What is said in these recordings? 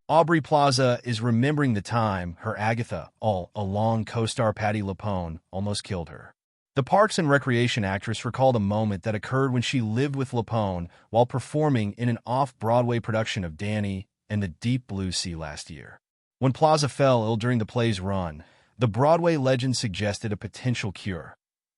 Aubrey Plaza is remembering the time her Agatha All Along co-star Patti LuPone almost killed her. The Parks and Recreation actress recalled a moment that occurred when she lived with LuPone while performing in an off-Broadway production of Danny and the Deep Blue Sea last year. When Plaza fell ill during the play's run, the Broadway legend suggested a potential cure,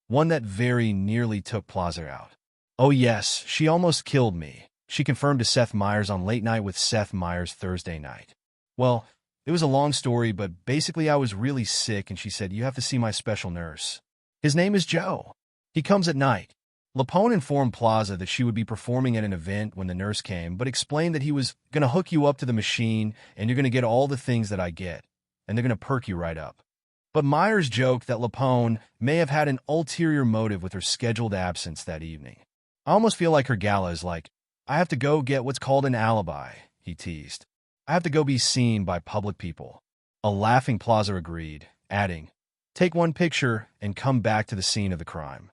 one that very nearly took Plaza out. "Oh yes, she almost killed me," she confirmed to Seth Meyers on Late Night with Seth Meyers Thursday night. "Well, it was a long story, but basically I was really sick and she said, 'You have to see my special nurse. His name is Joe. He comes at night.'" LuPone informed Plaza that she would be performing at an event when the nurse came, but explained that he was going to hook you up to the machine and you're going to get all the things that I get, and they're going to perk you right up. But Meyers joked that LuPone may have had an ulterior motive with her scheduled absence that evening. "I almost feel like her gala is like, I have to go get what's called an alibi," he teased. "I have to go be seen by public people." A laughing Plaza agreed, adding, "Take one picture and come back to the scene of the crime."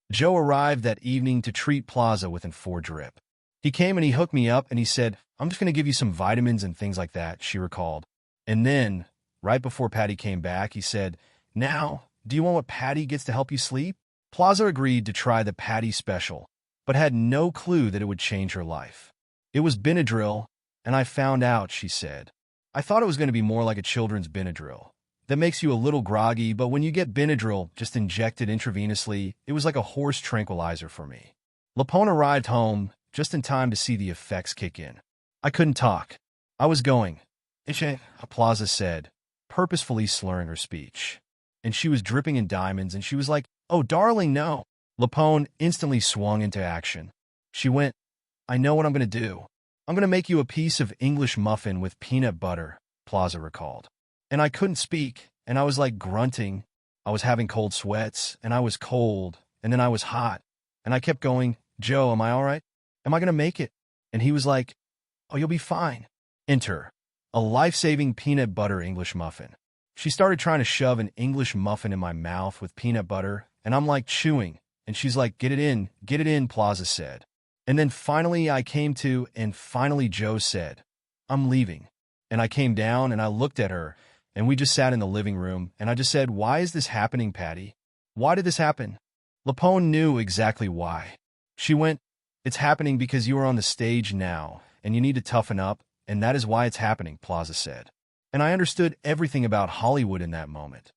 Joe arrived that evening to treat Plaza with an 4 drip. "He came and he hooked me up and he said, 'I'm just going to give you some vitamins and things like that,'" she recalled. "And then, right before Patti came back, he said, 'Now, do you want what Patti gets to help you sleep?'" Plaza agreed to try the Patti special, but had no clue that it would change her life. "It was Benadryl, and I found out," she said. "I thought it was going to be more like a children's Benadryl. That makes you a little groggy, but when you get Benadryl just injected intravenously, it was like a horse tranquilizer for me." LuPone arrived home just in time to see the effects kick in. "I couldn't talk. I was going, Ishe," Plaza said, purposefully slurring her speech. "And she was dripping in diamonds, and she was like, 'Oh, darling, no.'" LuPone instantly swung into action. She went, "I know what I'm going to do. I'm going to make you a piece of English muffin with peanut butter," Plaza recalled. "And I couldn't speak, and I was like grunting. I was having cold sweats, and I was cold, and then I was hot. And I kept going, 'Joe, am I all right? Am I going to make it?' And he was like, 'Oh, you'll be fine.'" Enter a life-saving peanut butter English muffin. She started trying to shove an English muffin in my mouth with peanut butter, and I'm like chewing. And she's like, get it in, Plaza said. And then finally I came to, and finally Joe said, "I'm leaving." And I came down and I looked at her, and we just sat in the living room, and I just said, "Why is this happening, Patti? Why did this happen?" LuPone knew exactly why. She went, "It's happening because you are on the stage now, and you need to toughen up, and that is why it's happening," Plaza said. And I understood everything about Hollywood in that moment.